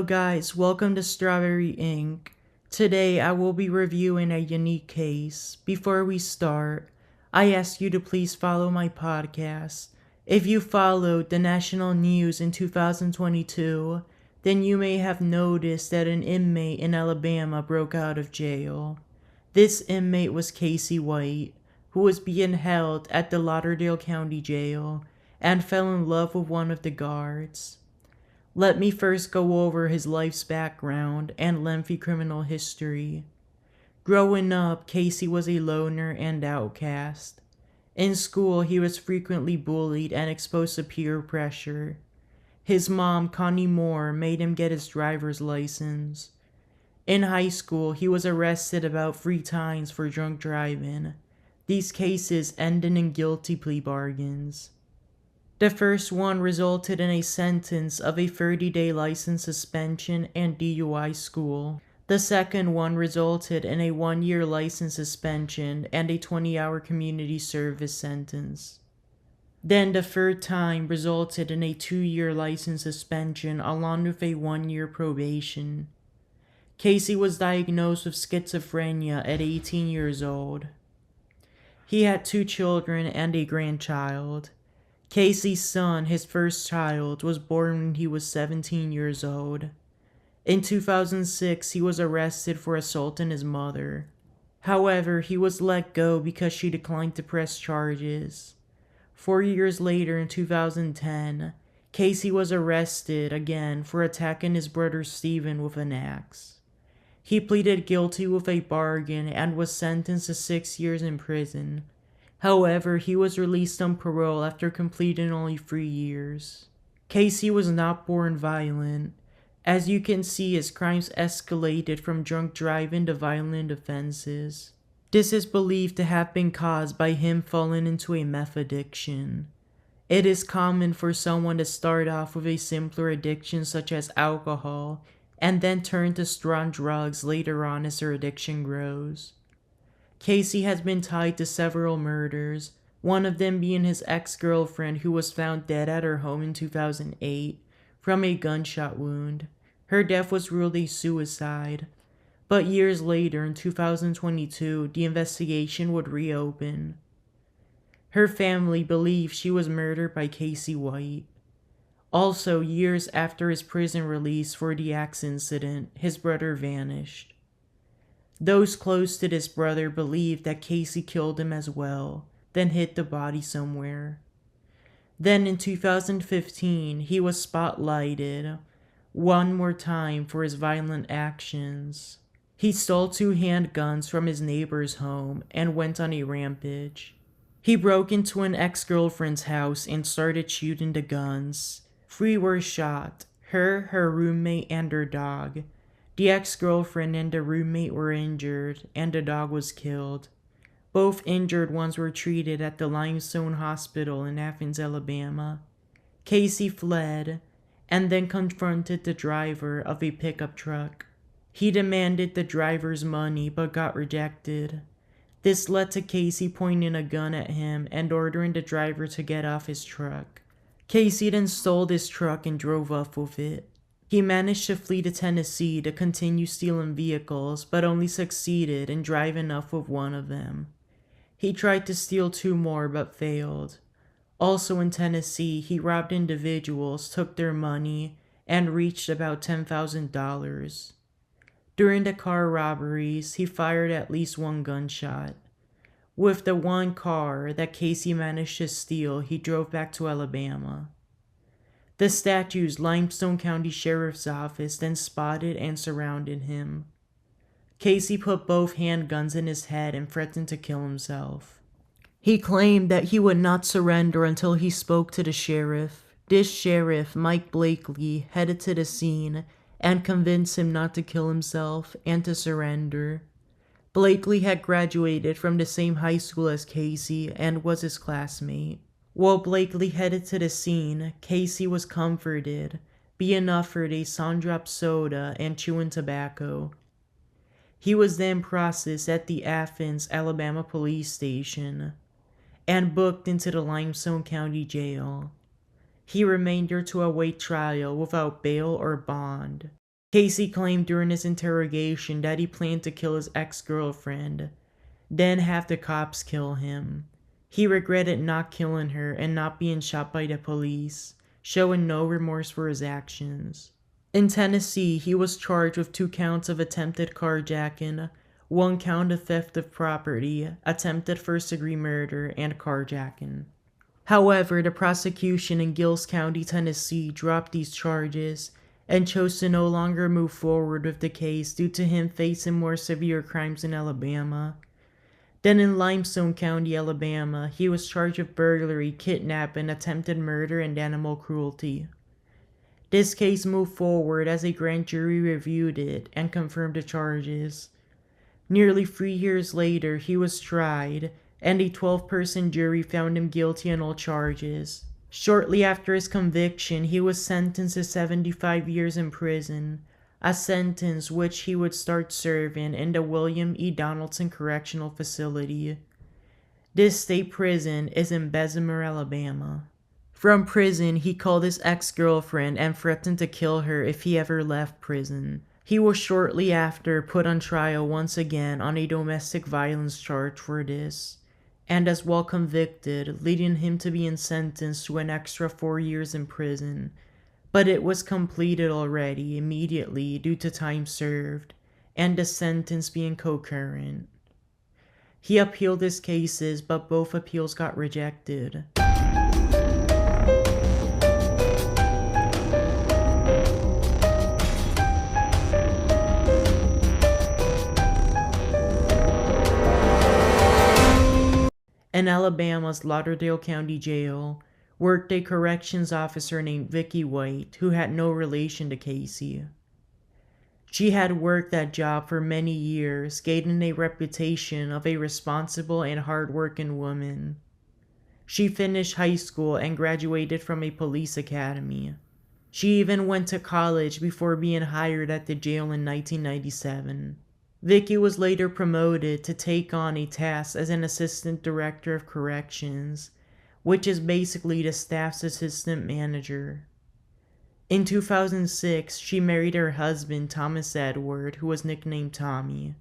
guys, welcome to Strawberry Inc. Today I will be reviewing a unique case. Before we start, I ask you to please follow my podcast. If you followed the national news in 2022, then you may have noticed that an inmate in Alabama broke out of jail. This inmate was Vicky White, who was being held at the Lauderdale County Jail and fell in love with one of the guards. Let me first go over his life's background and lengthy criminal history. Growing up, Casey was a loner and outcast. In school, he was frequently bullied and exposed to peer pressure. His mom, Connie Moore, made him get his driver's license. In high school, he was arrested about 3 times for drunk driving. These cases ended in guilty plea bargains. The first one resulted in a sentence of a 30-day license suspension and DUI school. The second one resulted in a 1-year license suspension and a 20-hour community service sentence. Then the third time resulted in a 2-year license suspension along with a 1-year probation. Casey was diagnosed with schizophrenia at 18 years old. He had 2 children and a grandchild. Casey's son, his first child, was born when he was 17 years old. In 2006, he was arrested for assaulting his mother. However, he was let go because she declined to press charges. 4 years later, in 2010, Casey was arrested again for attacking his brother Stephen with an axe. He pleaded guilty with a bargain and was sentenced to 6 years in prison. However, he was released on parole after completing only 3 years. Casey was not born violent. As you can see, his crimes escalated from drunk driving to violent offenses. This is believed to have been caused by him falling into a meth addiction. It is common for someone to start off with a simpler addiction such as alcohol and then turn to strong drugs later on as their addiction grows. Casey has been tied to several murders, one of them being his ex-girlfriend who was found dead at her home in 2008 from a gunshot wound. Her death was ruled a suicide, but years later in 2022, the investigation would reopen. Her family believed she was murdered by Vicky White. Also, years after his prison release for the axe incident, his brother vanished. Those close to this brother believed that Casey killed him as well, then hid the body somewhere. Then in 2015, he was spotlighted one more time for his violent actions. He stole 2 handguns from his neighbor's home and went on a rampage. He broke into an ex-girlfriend's house and started shooting the guns. 3 were shot, her roommate, and her dog. The ex-girlfriend and the roommate were injured, and the dog was killed. Both injured ones were treated at the Limestone Hospital in Athens, Alabama. Casey fled, and then confronted the driver of a pickup truck. He demanded the driver's money, but got rejected. This led to Casey pointing a gun at him and ordering the driver to get off his truck. Casey then stole this truck and drove off with it. He managed to flee to Tennessee to continue stealing vehicles, but only succeeded in driving off with one of them. He tried to steal 2 more, but failed. Also in Tennessee, he robbed individuals, took their money, and reached about $10,000. During the car robberies, he fired at least 1 gunshot. With the 1 car that Casey managed to steal, he drove back to Alabama. The statue's Limestone County Sheriff's Office then spotted and surrounded him. Casey put both handguns in his head and threatened to kill himself. He claimed that he would not surrender until he spoke to the sheriff. This sheriff, Mike Blakely, headed to the scene and convinced him not to kill himself and to surrender. Blakely had graduated from the same high school as Casey and was his classmate. While Blakely headed to the scene, Casey was comforted, being offered a sun-drop soda and chewing tobacco. He was then processed at the Athens, Alabama police station and booked into the Limestone County Jail. He remained there to await trial without bail or bond. Casey claimed during his interrogation that he planned to kill his ex-girlfriend, then have the cops kill him. He regretted not killing her and not being shot by the police, showing no remorse for his actions. In Tennessee, he was charged with 2 counts of attempted carjacking, 1 count of theft of property, attempted first-degree murder, and carjacking. However, the prosecution in Giles County, Tennessee dropped these charges and chose to no longer move forward with the case due to him facing more severe crimes in Alabama. Then in Limestone County, Alabama, he was charged with burglary, kidnapping, attempted murder, and animal cruelty. This case moved forward as a grand jury reviewed it and confirmed the charges. Nearly 3 years later, he was tried, and a 12-person jury found him guilty on all charges. Shortly after his conviction, he was sentenced to 75 years in prison, a sentence which he would start serving in the William E. Donaldson Correctional Facility. This state prison is in Bessemer, Alabama. From prison, he called his ex-girlfriend and threatened to kill her if he ever left prison. He was shortly after put on trial once again on a domestic violence charge for this, and as well convicted, leading him to being sentenced to an extra 4 years in prison, but it was completed already immediately due to time served, and the sentence being concurrent. He appealed his cases, but both appeals got rejected. In Alabama's Lauderdale County Jail worked a corrections officer named Vicky White, who had no relation to Casey. She had worked that job for many years, gaining a reputation of a responsible and hardworking woman. She finished high school and graduated from a police academy. She even went to college before being hired at the jail in 1997. Vicky was later promoted to take on a task as an assistant director of corrections, which is basically the staff's assistant manager. In 2006, she married her husband, Thomas Edward, who was nicknamed Tommy.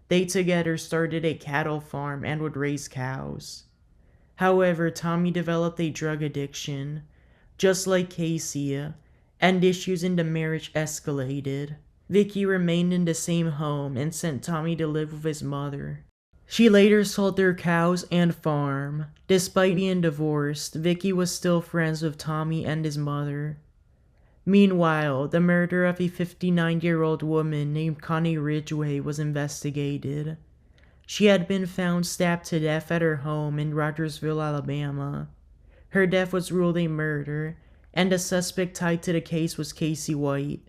They together started a cattle farm and would raise cows. However, Tommy developed a drug addiction, just like Casey, and issues in the marriage escalated. Vicky remained in the same home and sent Tommy to live with his mother. She later sold their cows and farm. Despite being divorced, Vicky was still friends with Tommy and his mother. Meanwhile, the murder of a 59-year-old woman named Connie Ridgway was investigated. She had been found stabbed to death at her home in Rogersville, Alabama. Her death was ruled a murder, and the suspect tied to the case was Casey White.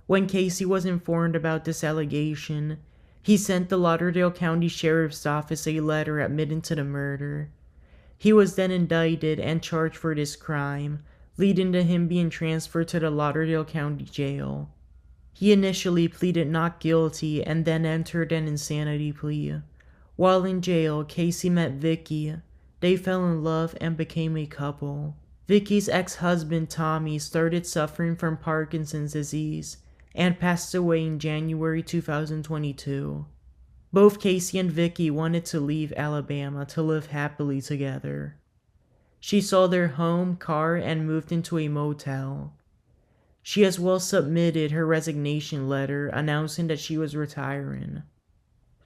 When Casey was informed about this allegation, he sent the Lauderdale County Sheriff's Office a letter admitting to the murder. He was then indicted and charged for this crime, leading to him being transferred to the Lauderdale County Jail. He initially pleaded not guilty and then entered an insanity plea. While in jail, Casey met Vicky. They fell in love and became a couple. Vicky's ex-husband Tommy started suffering from Parkinson's disease and passed away in January 2022. Both Casey and Vicky wanted to leave Alabama to live happily together. She sold their home, car, and moved into a motel. She as well submitted her resignation letter announcing that she was retiring.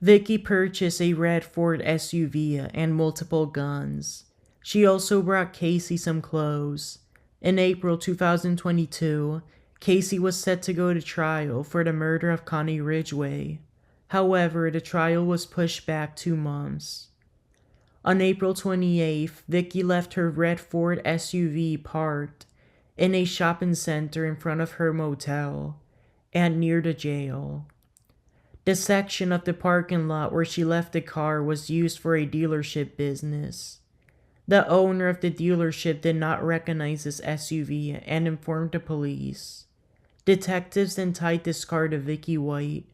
Vicky purchased a red Ford SUV and multiple guns. She also brought Casey some clothes. In April 2022, Casey was set to go to trial for the murder of Connie Ridgway. However, the trial was pushed back 2 months. On April 28th, Vicky left her red Ford SUV parked in a shopping center in front of her motel and near the jail. The section of the parking lot where she left the car was used for a dealership business. The owner of the dealership did not recognize this SUV and informed the police. Detectives then tied this car to Vicky White.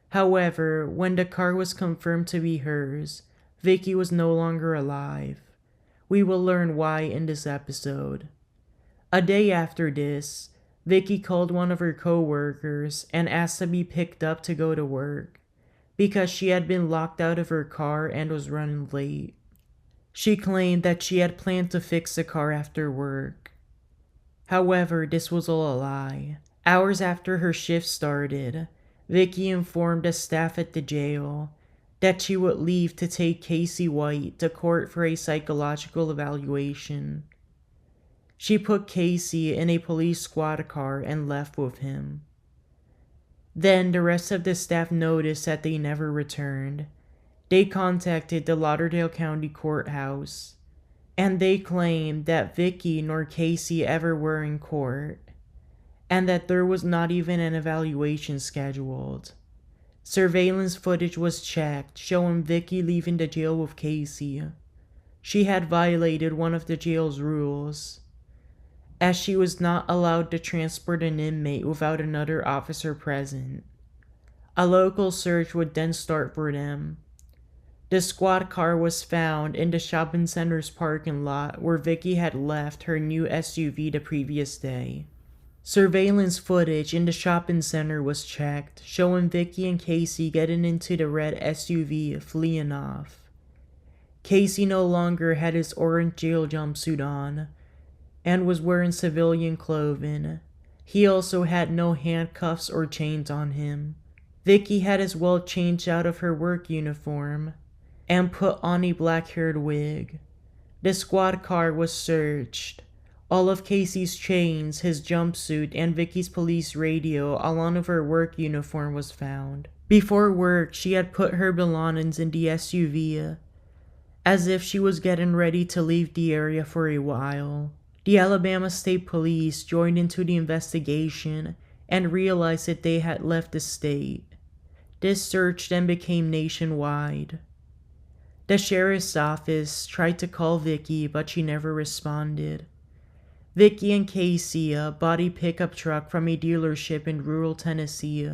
However, when the car was confirmed to be hers, Vicky was no longer alive. We will learn why in this episode. A day after this, Vicky called one of her co-workers and asked to be picked up to go to work because she had been locked out of her car and was running late. She claimed that she had planned to fix the car after work. However, this was all a lie. Hours after her shift started, Vicky informed the staff at the jail that she would leave to take Vicky White to court for a psychological evaluation. She put Casey in a police squad car and left with him. Then the rest of the staff noticed that they never returned. They contacted the Lauderdale County Courthouse, and they claimed that Vicky nor Casey ever were in court, and that there was not even an evaluation scheduled. Surveillance footage was checked, showing Vicky leaving the jail with Casey. She had violated one of the jail's rules, as she was not allowed to transport an inmate without another officer present. A local search would then start for them. The squad car was found in the shopping center's parking lot where Vicky had left her new SUV the previous day. Surveillance footage in the shopping center was checked, showing Vicky and Casey getting into the red SUV, fleeing off. Casey no longer had his orange jail jumpsuit on and was wearing civilian clothing. He also had no handcuffs or chains on him. Vicky had as well changed out of her work uniform and put on a black-haired wig. The squad car was searched. All of Casey's chains, his jumpsuit, and Vicky's police radio, along with her work uniform, was found. Before work, she had put her belongings in the SUV, as if she was getting ready to leave the area for a while. The Alabama State Police joined into the investigation and realized that they had left the state. This search then became nationwide. The sheriff's office tried to call Vicky, but she never responded. Vicky and Casey bought a pickup truck from a dealership in rural Tennessee.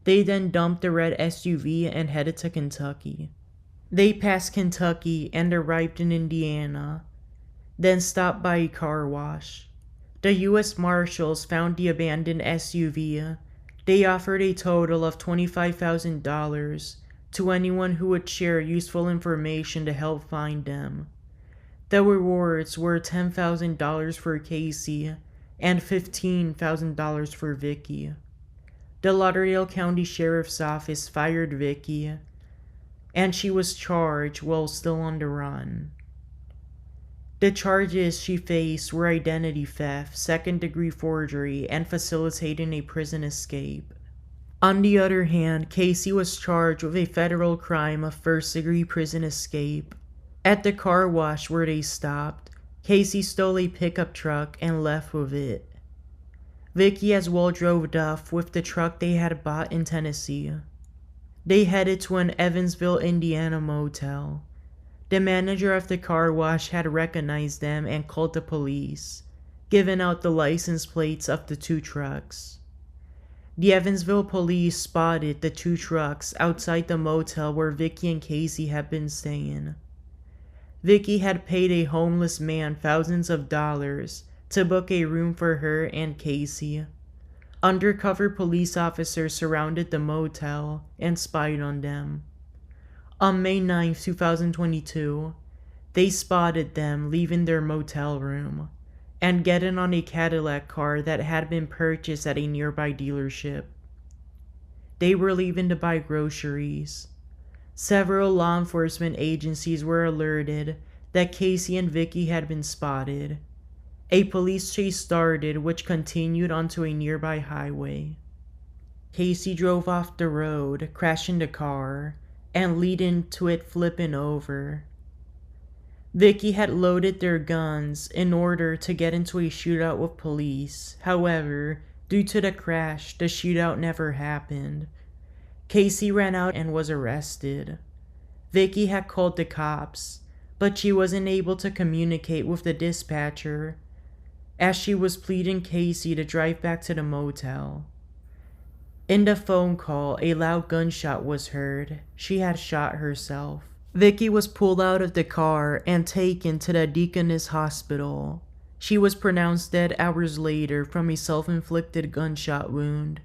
They then dumped the red SUV and headed to Kentucky. They passed Kentucky and arrived in Indiana, then stopped by a car wash. The U.S. Marshals found the abandoned SUV. They offered a total of $25,000 to anyone who would share useful information to help find them. The rewards were $10,000 for Casey and $15,000 for Vicky. The Lauderdale County Sheriff's Office fired Vicky, and she was charged while still on the run. The charges she faced were identity theft, second-degree forgery, and facilitating a prison escape. On the other hand, Casey was charged with a federal crime of first-degree prison escape. At the car wash where they stopped, Casey stole a pickup truck and left with it. Vicky as well drove off with the truck they had bought in Tennessee. They headed to an Evansville, Indiana motel. The manager of the car wash had recognized them and called the police, giving out the license plates of the two trucks. The Evansville police spotted the two trucks outside the motel where Vicky and Casey had been staying. Vicky had paid a homeless man thousands of dollars to book a room for her and Casey. Undercover police officers surrounded the motel and spied on them. On May 9, 2022, they spotted them leaving their motel room and getting on a Cadillac car that had been purchased at a nearby dealership. They were leaving to buy groceries. Several law enforcement agencies were alerted that Casey and Vicky had been spotted. A police chase started, which continued onto a nearby highway. Casey drove off the road, crashing the car, and leading to it flipping over. Vicky had loaded their guns in order to get into a shootout with police. However, due to the crash, the shootout never happened. Casey ran out and was arrested. Vicky had called the cops, but she wasn't able to communicate with the dispatcher as she was pleading Casey to drive back to the motel. In the phone call, a loud gunshot was heard. She had shot herself. Vicky was pulled out of the car and taken to the Deaconess Hospital. She was pronounced dead hours later from a self-inflicted gunshot wound.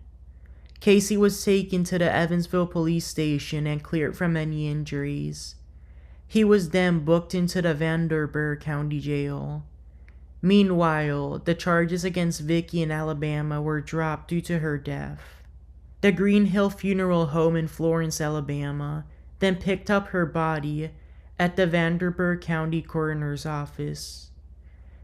Casey was taken to the Evansville police station and cleared from any injuries. He was then booked into the Lauderdale County Jail. Meanwhile, the charges against Vicky in Alabama were dropped due to her death. The Green Hill Funeral Home in Florence, Alabama, then picked up her body at the Lauderdale County Coroner's Office.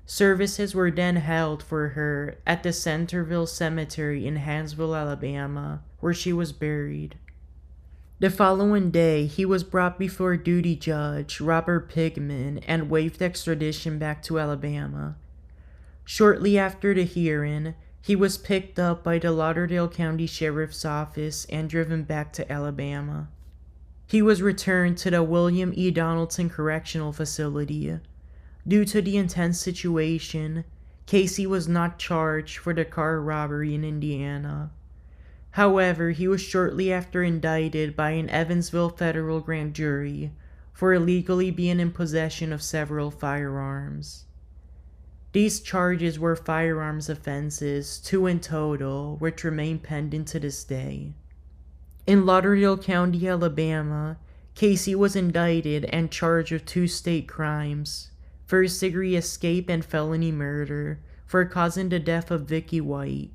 Services were then held for her at the Centerville Cemetery in Huntsville, Alabama, where she was buried. The following day, he was brought before duty judge Robert Pigman and waived extradition back to Alabama. Shortly after the hearing, he was picked up by the Lauderdale County Sheriff's Office and driven back to Alabama. He was returned to the William E. Donaldson Correctional Facility. Due to the intense situation, Casey was not charged for the car robbery in Indiana. However, he was shortly after indicted by an Evansville federal grand jury for illegally being in possession of several firearms. These charges were firearms offenses, 2 in total, which remain pending to this day. In Lauderdale County, Alabama, Casey was indicted and charged with 2 state crimes: first-degree escape and felony murder for causing the death of Vicky White.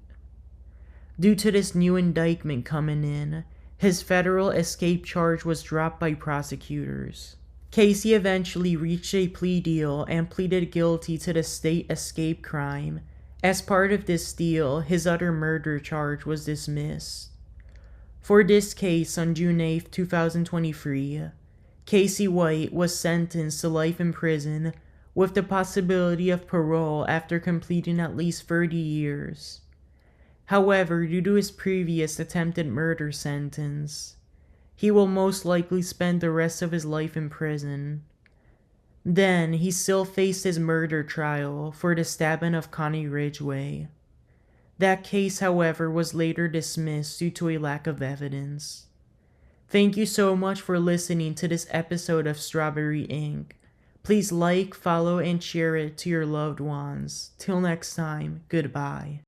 Due to this new indictment coming in, his federal escape charge was dropped by prosecutors. Casey eventually reached a plea deal and pleaded guilty to the state escape crime. As part of this deal, his other murder charge was dismissed. For this case, on June 8, 2023, Casey White was sentenced to life in prison with the possibility of parole after completing at least 30 years. However, due to his previous attempted murder sentence, he will most likely spend the rest of his life in prison. Then, he still faced his murder trial for the stabbing of Connie Ridgway. That case, however, was later dismissed due to a lack of evidence. Thank you so much for listening to this episode of Strawberry Ink. Please like, follow, and share it to your loved ones. Till next time, goodbye.